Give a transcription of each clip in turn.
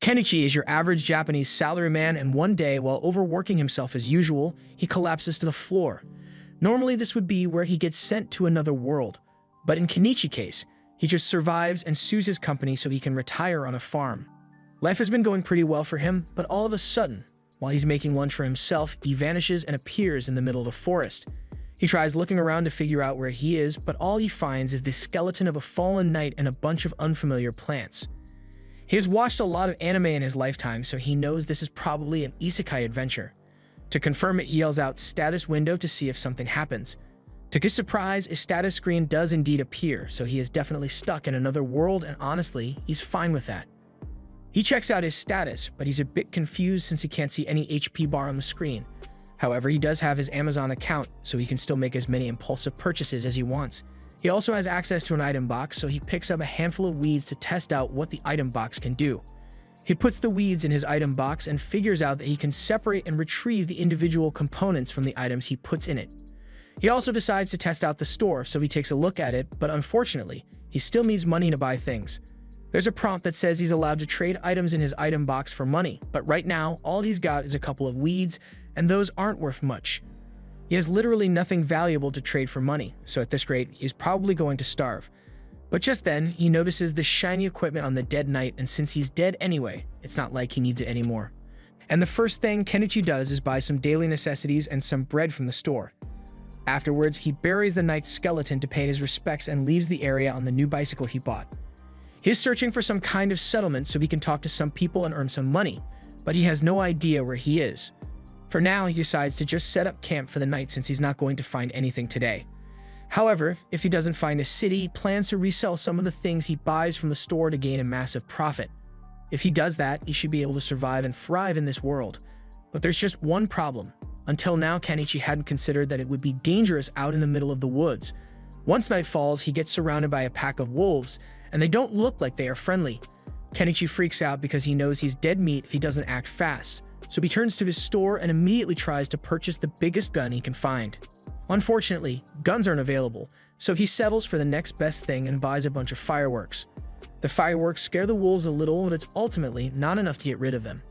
Kenichi is your average Japanese salaryman, and one day, while overworking himself as usual, he collapses to the floor. Normally, this would be where he gets sent to another world, but in Kenichi's case, he just survives and sues his company so he can retire on a farm. Life has been going pretty well for him, but all of a sudden, while he's making lunch for himself, he vanishes and appears in the middle of the forest. He tries looking around to figure out where he is, but all he finds is the skeleton of a fallen knight and a bunch of unfamiliar plants. He has watched a lot of anime in his lifetime, so he knows this is probably an isekai adventure. To confirm it, he yells out "status window" to see if something happens. To his surprise, a status screen does indeed appear, so he is definitely stuck in another world, and honestly, he's fine with that. He checks out his status, but he's a bit confused since he can't see any HP bar on the screen. However, he does have his Amazon account, so he can still make as many impulsive purchases as he wants. He also has access to an item box, so he picks up a handful of weeds to test out what the item box can do. He puts the weeds in his item box and figures out that he can separate and retrieve the individual components from the items he puts in it. He also decides to test out the store, so he takes a look at it, but unfortunately, he still needs money to buy things. There's a prompt that says he's allowed to trade items in his item box for money, but right now, all he's got is a couple of weeds, and those aren't worth much. He has literally nothing valuable to trade for money, so at this rate, he's probably going to starve. But just then, he notices the shiny equipment on the dead knight, and since he's dead anyway, it's not like he needs it anymore. And the first thing Kenichi does is buy some daily necessities and some bread from the store. Afterwards, he buries the knight's skeleton to pay his respects and leaves the area on the new bicycle he bought. He's searching for some kind of settlement so he can talk to some people and earn some money, but he has no idea where he is. For now, he decides to just set up camp for the night since he's not going to find anything today. However, if he doesn't find a city, he plans to resell some of the things he buys from the store to gain a massive profit. If he does that, he should be able to survive and thrive in this world. But there's just one problem. Until now, Kenichi hadn't considered that it would be dangerous out in the middle of the woods. Once night falls, he gets surrounded by a pack of wolves, and they don't look like they are friendly. Kenichi freaks out because he knows he's dead meat if he doesn't act fast, so he turns to his store and immediately tries to purchase the biggest gun he can find. Unfortunately, guns aren't available, so he settles for the next best thing and buys a bunch of fireworks. The fireworks scare the wolves a little, but it's ultimately not enough to get rid of them.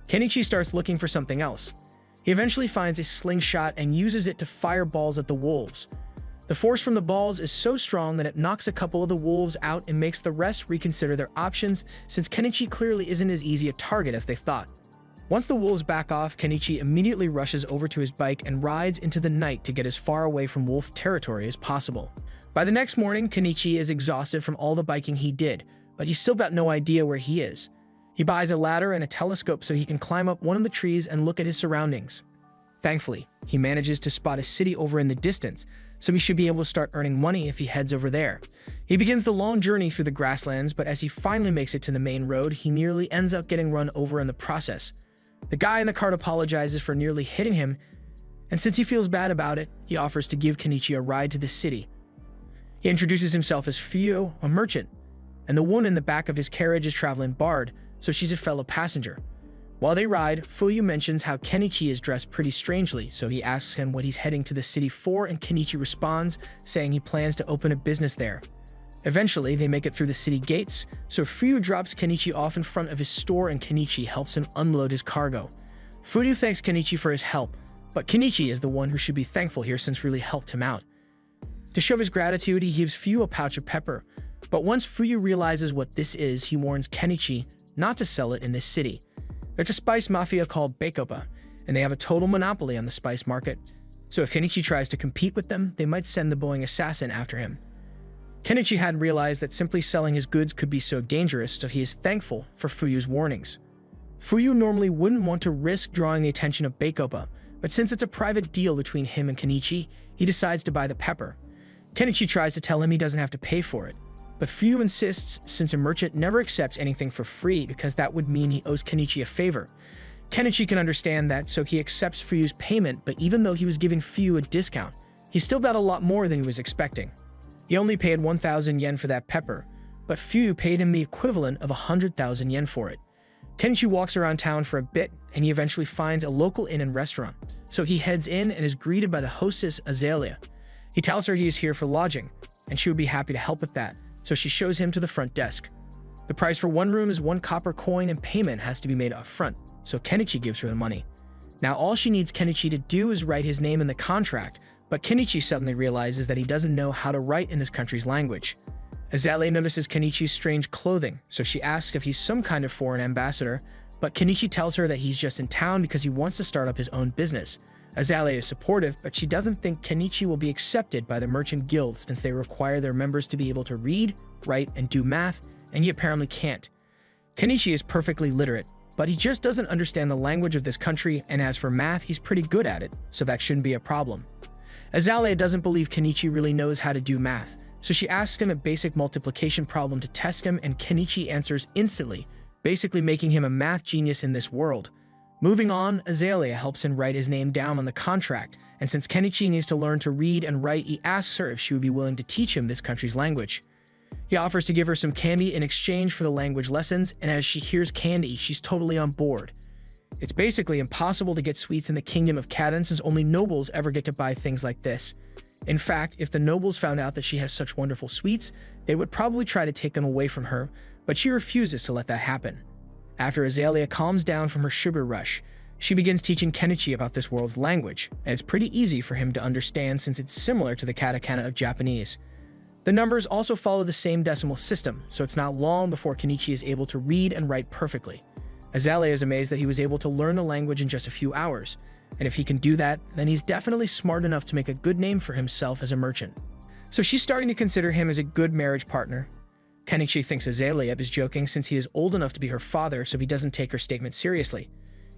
Kenichi starts looking for something else. He eventually finds a slingshot and uses it to fire balls at the wolves. The force from the balls is so strong that it knocks a couple of the wolves out and makes the rest reconsider their options, since Kenichi clearly isn't as easy a target as they thought. Once the wolves back off, Kenichi immediately rushes over to his bike and rides into the night to get as far away from wolf territory as possible. By the next morning, Kenichi is exhausted from all the biking he did, but he's still got no idea where he is. He buys a ladder and a telescope so he can climb up one of the trees and look at his surroundings. Thankfully, he manages to spot a city over in the distance, so he should be able to start earning money if he heads over there. He begins the long journey through the grasslands, but as he finally makes it to the main road, he nearly ends up getting run over in the process. The guy in the cart apologizes for nearly hitting him, and since he feels bad about it, he offers to give Kenichi a ride to the city. He introduces himself as Fuyo, a merchant, and the woman in the back of his carriage is traveling Bard, so she's a fellow passenger. While they ride, Fuyu mentions how Kenichi is dressed pretty strangely, so he asks him what he's heading to the city for, and Kenichi responds, saying he plans to open a business there. Eventually, they make it through the city gates, so Fuyu drops Kenichi off in front of his store and Kenichi helps him unload his cargo. Fuyu thanks Kenichi for his help, but Kenichi is the one who should be thankful here since really helped him out. To show his gratitude, he gives Fuyu a pouch of pepper, but once Fuyu realizes what this is, he warns Kenichi not to sell it in this city. There's a spice mafia called Bacopa, and they have a total monopoly on the spice market, so if Kenichi tries to compete with them, they might send the Boeing assassin after him. Kenichi hadn't realized that simply selling his goods could be so dangerous, so he is thankful for Fuyu's warnings. Fuyu normally wouldn't want to risk drawing the attention of Bacopa, but since it's a private deal between him and Kenichi, he decides to buy the pepper. Kenichi tries to tell him he doesn't have to pay for it, but Fuyu insists since a merchant never accepts anything for free because that would mean he owes Kenichi a favor. Kenichi can understand that, so he accepts Fuyu's payment, but even though he was giving Fuyu a discount, he still got a lot more than he was expecting. He only paid 1,000 yen for that pepper, but Fuyu paid him the equivalent of 100,000 yen for it. Kenichi walks around town for a bit, and he eventually finds a local inn and restaurant, so he heads in and is greeted by the hostess Azalea. He tells her he is here for lodging, and she would be happy to help with that, so she shows him to the front desk. The price for one room is 1 copper coin and payment has to be made up front, so Kenichi gives her the money. Now all she needs Kenichi to do is write his name in the contract, but Kenichi suddenly realizes that he doesn't know how to write in this country's language. Azalea notices Kenichi's strange clothing, so she asks if he's some kind of foreign ambassador, but Kenichi tells her that he's just in town because he wants to start up his own business. Azalea is supportive, but she doesn't think Kenichi will be accepted by the merchant guild since they require their members to be able to read, write, and do math, and he apparently can't. Kenichi is perfectly literate, but he just doesn't understand the language of this country, and as for math, he's pretty good at it, so that shouldn't be a problem. Azalea doesn't believe Kenichi really knows how to do math, so she asks him a basic multiplication problem to test him, and Kenichi answers instantly, basically making him a math genius in this world. Moving on, Azalea helps him write his name down on the contract, and since Kenichi needs to learn to read and write, he asks her if she would be willing to teach him this country's language. He offers to give her some candy in exchange for the language lessons, and as she hears candy, she's totally on board. It's basically impossible to get sweets in the kingdom of Kadon since only nobles ever get to buy things like this. In fact, if the nobles found out that she has such wonderful sweets, they would probably try to take them away from her, but she refuses to let that happen. After Azalea calms down from her sugar rush, she begins teaching Kenichi about this world's language, and it's pretty easy for him to understand since it's similar to the katakana of Japanese. The numbers also follow the same decimal system, so it's not long before Kenichi is able to read and write perfectly. Azalea is amazed that he was able to learn the language in just a few hours, and if he can do that, then he's definitely smart enough to make a good name for himself as a merchant. So she's starting to consider him as a good marriage partner. Kenichi thinks Azalea is joking since he is old enough to be her father, so he doesn't take her statement seriously.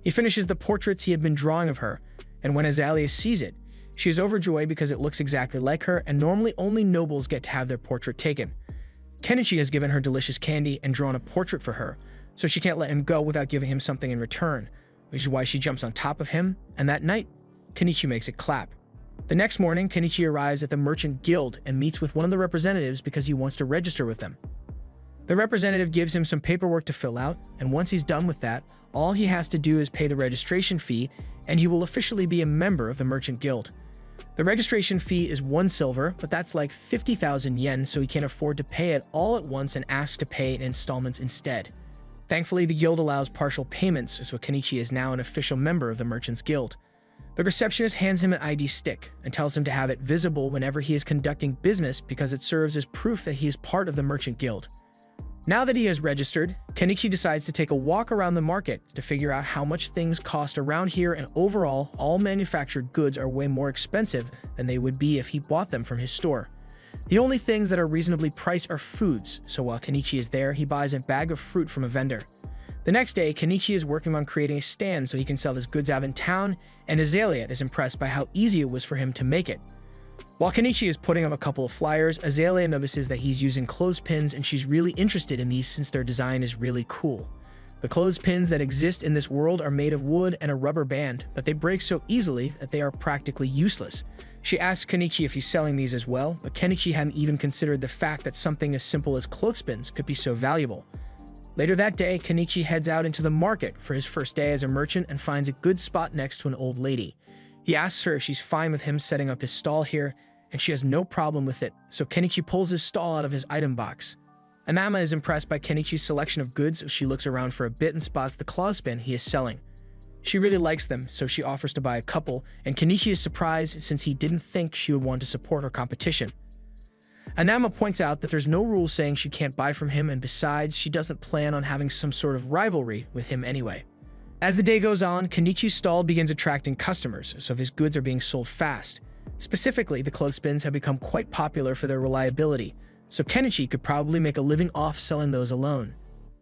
He finishes the portraits he had been drawing of her, and when Azalea sees it, she is overjoyed because it looks exactly like her, and normally only nobles get to have their portrait taken. Kenichi has given her delicious candy and drawn a portrait for her, so she can't let him go without giving him something in return, which is why she jumps on top of him, and that night, Kenichi makes it clap. The next morning, Kenichi arrives at the Merchant Guild and meets with one of the representatives because he wants to register with them. The representative gives him some paperwork to fill out, and once he's done with that, all he has to do is pay the registration fee, and he will officially be a member of the Merchant Guild. The registration fee is 1 silver, but that's like 50,000 yen, so he can't afford to pay it all at once and asks to pay it in installments instead. Thankfully, the guild allows partial payments, so Kenichi is now an official member of the Merchants Guild. The receptionist hands him an ID stick and tells him to have it visible whenever he is conducting business because it serves as proof that he is part of the Merchant Guild. Now that he has registered, Kenichi decides to take a walk around the market to figure out how much things cost around here, and overall, all manufactured goods are way more expensive than they would be if he bought them from his store. The only things that are reasonably priced are foods, so while Kenichi is there, he buys a bag of fruit from a vendor. The next day, Kenichi is working on creating a stand so he can sell his goods out in town, and Azalea is impressed by how easy it was for him to make it. While Kenichi is putting up a couple of flyers, Azalea notices that he's using clothespins, and she's really interested in these since their design is really cool. The clothespins that exist in this world are made of wood and a rubber band, but they break so easily that they are practically useless. She asks Kenichi if he's selling these as well, but Kenichi hadn't even considered the fact that something as simple as clothespins could be so valuable. Later that day, Kenichi heads out into the market for his first day as a merchant and finds a good spot next to an old lady. He asks her if she's fine with him setting up his stall here, and she has no problem with it, so Kenichi pulls his stall out of his item box. Anama is impressed by Kenichi's selection of goods, so she looks around for a bit and spots the clothespin he is selling. She really likes them, so she offers to buy a couple, and Kenichi is surprised since he didn't think she would want to support her competition. Anama points out that there's no rule saying she can't buy from him, and besides, she doesn't plan on having some sort of rivalry with him anyway. As the day goes on, Kenichi's stall begins attracting customers, so his goods are being sold fast. Specifically, the clothespins have become quite popular for their reliability, so Kenichi could probably make a living off selling those alone.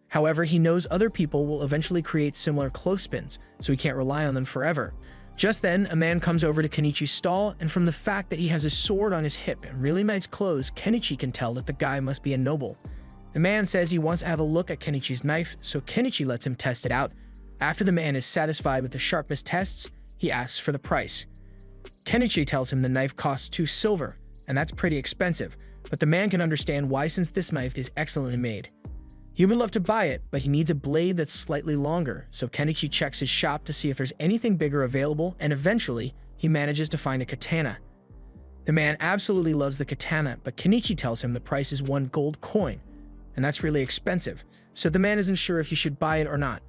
However, he knows other people will eventually create similar clothespins, so he can't rely on them forever. Just then, a man comes over to Kenichi's stall, and from the fact that he has a sword on his hip and really nice clothes, Kenichi can tell that the guy must be a noble. The man says he wants to have a look at Kenichi's knife, so Kenichi lets him test it out. After the man is satisfied with the sharpness tests, he asks for the price. Kenichi tells him the knife costs 2 silver, and that's pretty expensive, but the man can understand why since this knife is excellently made. He would love to buy it, but he needs a blade that's slightly longer, so Kenichi checks his shop to see if there's anything bigger available, and eventually, he manages to find a katana. The man absolutely loves the katana, but Kenichi tells him the price is 1 gold coin, and that's really expensive, so the man isn't sure if he should buy it or not.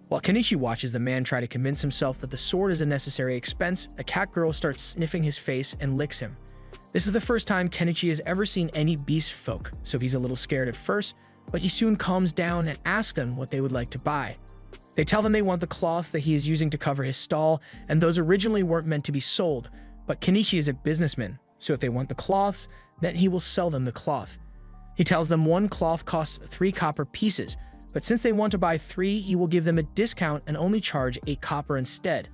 While Kenichi watches the man try to convince himself that the sword is a necessary expense, a cat girl starts sniffing his face and licks him. This is the first time Kenichi has ever seen any beast folk, so he's a little scared at first, but he soon calms down and asks them what they would like to buy. They tell them they want the cloth that he is using to cover his stall, and those originally weren't meant to be sold, but Kenichi is a businessman, so if they want the cloths, then he will sell them the cloth. He tells them one cloth costs 3 copper pieces, but since they want to buy 3, he will give them a discount and only charge 8 copper instead.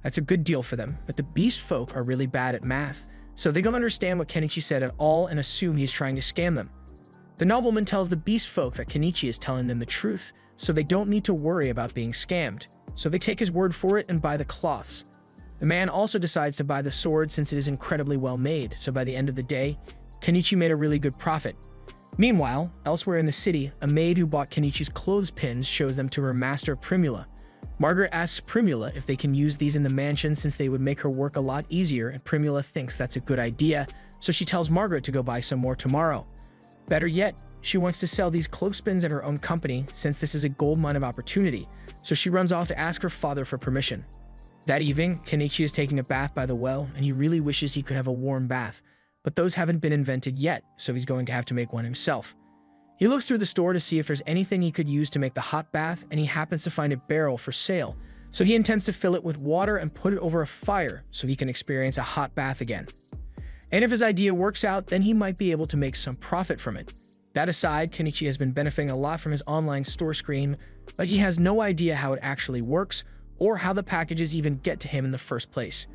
That's a good deal for them, but the beast folk are really bad at math, so they don't understand what Kenichi said at all and assume he's trying to scam them. The nobleman tells the beast folk that Kenichi is telling them the truth, so they don't need to worry about being scammed. So they take his word for it and buy the cloths. The man also decides to buy the sword since it is incredibly well made, so by the end of the day, Kenichi made a really good profit. Meanwhile, elsewhere in the city, a maid who bought Kenichi's clothespins shows them to her master Primula. Margaret asks Primula if they can use these in the mansion since they would make her work a lot easier, and Primula thinks that's a good idea, so she tells Margaret to go buy some more tomorrow. Better yet, she wants to sell these clothespins at her own company since this is a goldmine of opportunity, so she runs off to ask her father for permission. That evening, Kenichi is taking a bath by the well, and he really wishes he could have a warm bath, but those haven't been invented yet, so he's going to have to make one himself. He looks through the store to see if there's anything he could use to make the hot bath, and he happens to find a barrel for sale, so he intends to fill it with water and put it over a fire so he can experience a hot bath again. And if his idea works out, then he might be able to make some profit from it. That aside, Kenichi has been benefiting a lot from his online store screen, but he has no idea how it actually works or how the packages even get to him in the first place.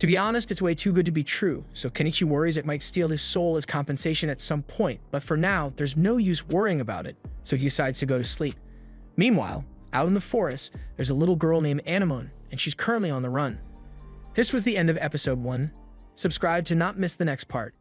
To be honest, it's way too good to be true, so Kenichi worries it might steal his soul as compensation at some point, but for now, there's no use worrying about it, so he decides to go to sleep. Meanwhile, out in the forest, there's a little girl named Anemone, and she's currently on the run. This was the end of episode 1. Subscribe to not miss the next part.